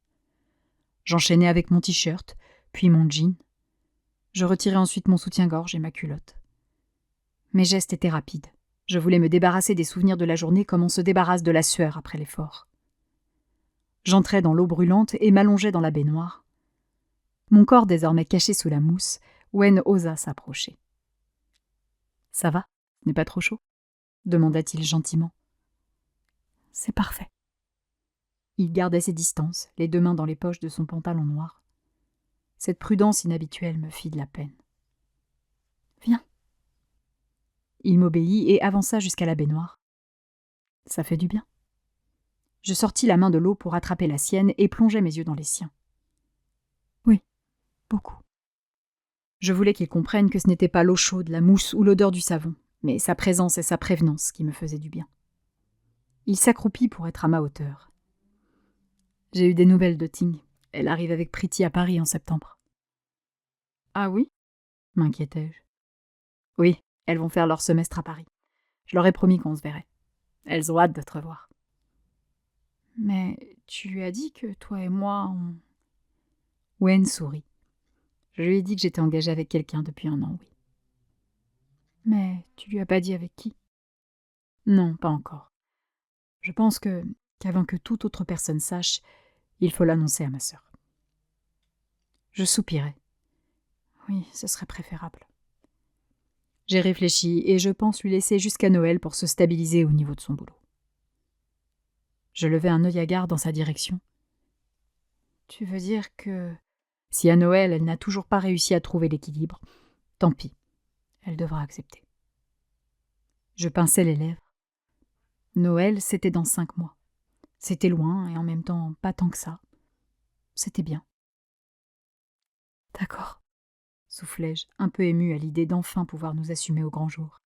J'enchaînais avec mon t-shirt, puis mon jean. Je retirai ensuite mon soutien-gorge et ma culotte. Mes gestes étaient rapides. Je voulais me débarrasser des souvenirs de la journée comme on se débarrasse de la sueur après l'effort. J'entrai dans l'eau brûlante et m'allongeai dans la baignoire. Mon corps désormais caché sous la mousse, Wen osa s'approcher. « Ça va ? N'est pas trop chaud ?» demanda-t-il gentiment. « C'est parfait. » Il gardait ses distances, les deux mains dans les poches de son pantalon noir. Cette prudence inhabituelle me fit de la peine. « Viens. » Il m'obéit et avança jusqu'à la baignoire. Ça fait du bien. Je sortis la main de l'eau pour attraper la sienne et plongeai mes yeux dans les siens. Oui, beaucoup. Je voulais qu'il comprenne que ce n'était pas l'eau chaude, la mousse ou l'odeur du savon, mais sa présence et sa prévenance qui me faisaient du bien. Il s'accroupit pour être à ma hauteur. J'ai eu des nouvelles de Ting. Elle arrive avec Priti à Paris en septembre. Ah oui ? M'inquiétai-je. Oui, elles vont faire leur semestre à Paris. Je leur ai promis qu'on se verrait. Elles ont hâte de te revoir. Mais tu lui as dit que toi et moi, on... Wen sourit. Je lui ai dit que j'étais engagée avec quelqu'un depuis 1 an, oui. Mais tu lui as pas dit avec qui ? Non, pas encore. Je pense qu'avant que toute autre personne sache, il faut l'annoncer à ma sœur. Je soupirai. Oui, ce serait préférable. J'ai réfléchi et je pense lui laisser jusqu'à Noël pour se stabiliser au niveau de son boulot. Je levai un œil hagard dans sa direction. Tu veux dire que... Si à Noël, elle n'a toujours pas réussi à trouver l'équilibre, tant pis, elle devra accepter. Je pinçai les lèvres. Noël, c'était dans 5 mois. C'était loin et en même temps pas tant que ça. C'était bien. D'accord, soufflai-je, un peu émue à l'idée d'enfin pouvoir nous assumer au grand jour.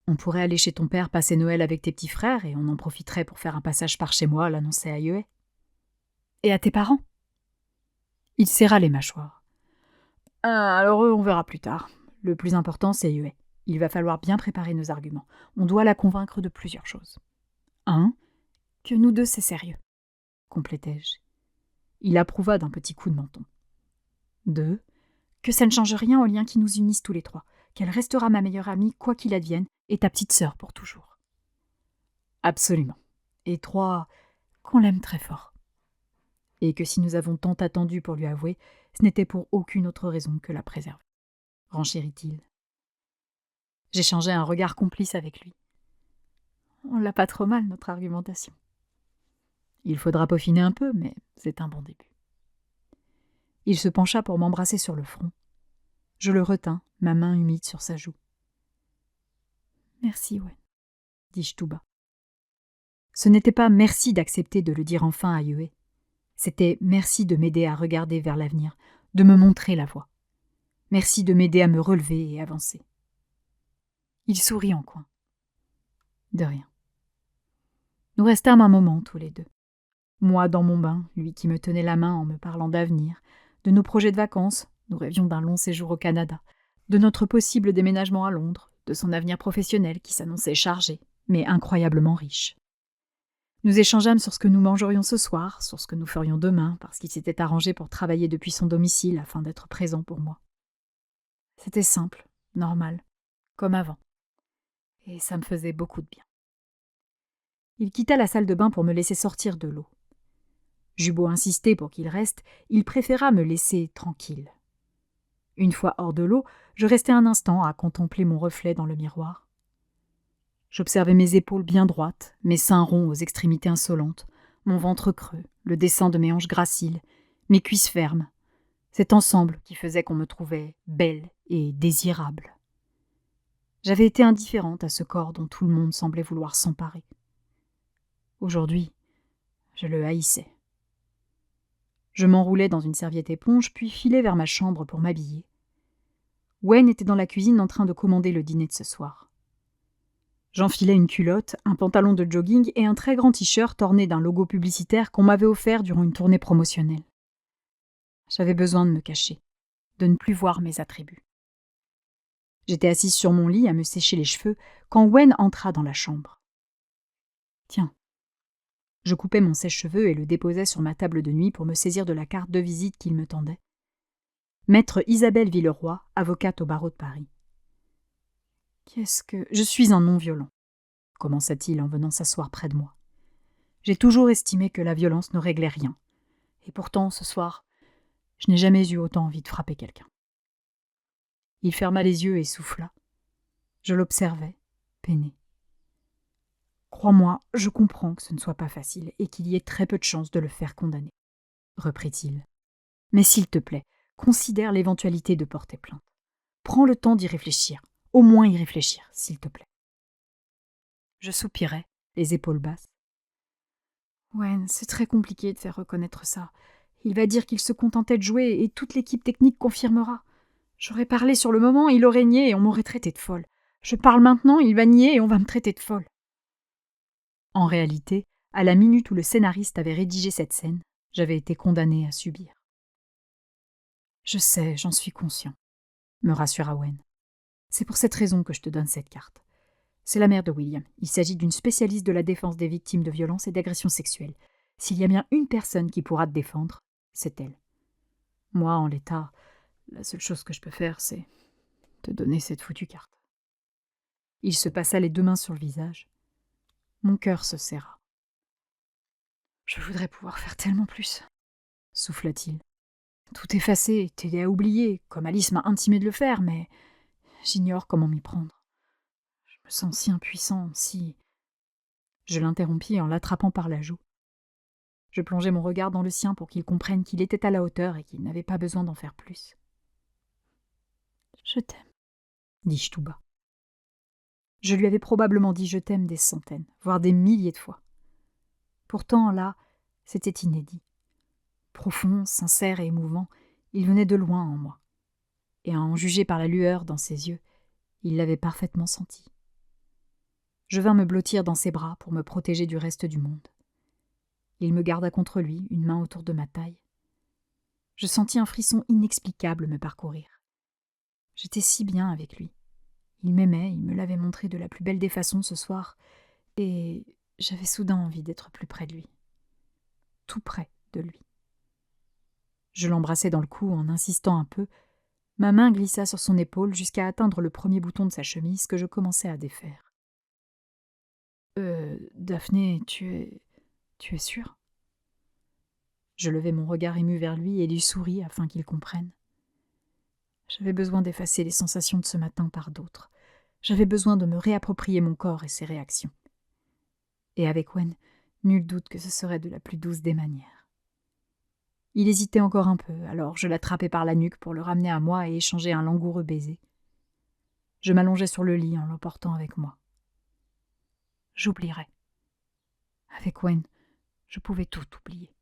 On pourrait aller chez ton père passer Noël avec tes petits frères et on en profiterait pour faire un passage par chez moi, l'annoncer à Yue. Et à tes parents ? Il serra les mâchoires. Alors eux, on verra plus tard. Le plus important, c'est Yue. Il va falloir bien préparer nos arguments. On doit la convaincre de plusieurs choses. 1. Que nous deux, c'est sérieux, complétai-je. Il approuva d'un petit coup de menton. 2. Que ça ne change rien aux liens qui nous unissent tous les trois, qu'elle restera ma meilleure amie quoi qu'il advienne, et ta petite sœur pour toujours. Absolument. Et 3. Qu'on l'aime très fort. Et que si nous avons tant attendu pour lui avouer, ce n'était pour aucune autre raison que la préserver. Renchérit-il. J'échangeai un regard complice avec lui. On l'a pas trop mal, notre argumentation. Il faudra peaufiner un peu, mais c'est un bon début. Il se pencha pour m'embrasser sur le front. Je le retins, ma main humide sur sa joue. Merci, Wen, dis-je tout bas. Ce n'était pas merci d'accepter de le dire enfin à Yue. C'était merci de m'aider à regarder vers l'avenir, de me montrer la voie. Merci de m'aider à me relever et avancer. Il sourit en coin. De rien. Nous restâmes un moment tous les deux. Moi dans mon bain, lui qui me tenait la main en me parlant d'avenir, de nos projets de vacances, nous rêvions d'un long séjour au Canada, de notre possible déménagement à Londres, de son avenir professionnel qui s'annonçait chargé, mais incroyablement riche. Nous échangeâmes sur ce que nous mangerions ce soir, sur ce que nous ferions demain, parce qu'il s'était arrangé pour travailler depuis son domicile afin d'être présent pour moi. C'était simple, normal, comme avant. Et ça me faisait beaucoup de bien. Il quitta la salle de bain pour me laisser sortir de l'eau. J'eus beau insister pour qu'il reste, il préféra me laisser tranquille. Une fois hors de l'eau, je restai un instant à contempler mon reflet dans le miroir. J'observais mes épaules bien droites, mes seins ronds aux extrémités insolentes, mon ventre creux, le dessin de mes hanches graciles, mes cuisses fermes, cet ensemble qui faisait qu'on me trouvait belle et désirable. J'avais été indifférente à ce corps dont tout le monde semblait vouloir s'emparer. Aujourd'hui, je le haïssais. Je m'enroulai dans une serviette éponge, puis filai vers ma chambre pour m'habiller. Wen était dans la cuisine en train de commander le dîner de ce soir. J'enfilai une culotte, un pantalon de jogging et un très grand t-shirt orné d'un logo publicitaire qu'on m'avait offert durant une tournée promotionnelle. J'avais besoin de me cacher, de ne plus voir mes attributs. J'étais assise sur mon lit à me sécher les cheveux quand Wen entra dans la chambre. Tiens. Je coupais mon sèche-cheveux et le déposais sur ma table de nuit pour me saisir de la carte de visite qu'il me tendait. Maître Isabelle Villeroy, avocate au barreau de Paris. Qu'est-ce que... Je suis un non-violent, commença-t-il en venant s'asseoir près de moi. J'ai toujours estimé que la violence ne réglait rien. Et pourtant, ce soir, je n'ai jamais eu autant envie de frapper quelqu'un. Il ferma les yeux et souffla. Je l'observais, peiné. Crois-moi, je comprends que ce ne soit pas facile et qu'il y ait très peu de chances de le faire condamner, reprit-il. Mais s'il te plaît, considère l'éventualité de porter plainte. Prends le temps d'y réfléchir, au moins y réfléchir, s'il te plaît. Je soupirais, les épaules basses. Wen, c'est très compliqué de faire reconnaître ça. Il va dire qu'il se contentait de jouer et toute l'équipe technique confirmera. J'aurais parlé sur le moment, il aurait nié et on m'aurait traité de folle. Je parle maintenant, il va nier et on va me traiter de folle. En réalité, à la minute où le scénariste avait rédigé cette scène, j'avais été condamnée à subir. Je sais, j'en suis conscient, me rassura Wen. C'est pour cette raison que je te donne cette carte. C'est la mère de William. Il s'agit d'une spécialiste de la défense des victimes de violences et d'agressions sexuelles. S'il y a bien une personne qui pourra te défendre, c'est elle. Moi, en l'état, la seule chose que je peux faire, c'est te donner cette foutue carte. Il se passa les deux mains sur le visage. Mon cœur se serra. Je voudrais pouvoir faire tellement plus, souffla-t-il. Tout effacer, t'aider à oublier, comme Alice m'a intimé de le faire, mais j'ignore comment m'y prendre. Je me sens si impuissant, si... Je l'interrompis en l'attrapant par la joue. Je plongeai mon regard dans le sien pour qu'il comprenne qu'il était à la hauteur et qu'il n'avait pas besoin d'en faire plus. Je t'aime, dis-je tout bas. Je lui avais probablement dit je t'aime des centaines, voire des milliers de fois. Pourtant, là, c'était inédit. Profond, sincère et émouvant, il venait de loin en moi. Et à en juger par la lueur dans ses yeux, il l'avait parfaitement senti. Je vins me blottir dans ses bras pour me protéger du reste du monde. Il me garda contre lui, une main autour de ma taille. Je sentis un frisson inexplicable me parcourir. J'étais si bien avec lui. Il m'aimait, il me l'avait montré de la plus belle des façons ce soir, et j'avais soudain envie d'être plus près de lui. Tout près de lui. Je l'embrassai dans le cou en insistant un peu. Ma main glissa sur son épaule jusqu'à atteindre le premier bouton de sa chemise que je commençais à défaire. Daphné, tu es sûre ? Je levai mon regard ému vers lui et lui souris afin qu'il comprenne. J'avais besoin d'effacer les sensations de ce matin par d'autres. J'avais besoin de me réapproprier mon corps et ses réactions. Et avec Wen, nul doute que ce serait de la plus douce des manières. Il hésitait encore un peu, alors je l'attrapai par la nuque pour le ramener à moi et échanger un langoureux baiser. Je m'allongeai sur le lit en l'emportant avec moi. J'oublierais. Avec Wen, je pouvais tout oublier.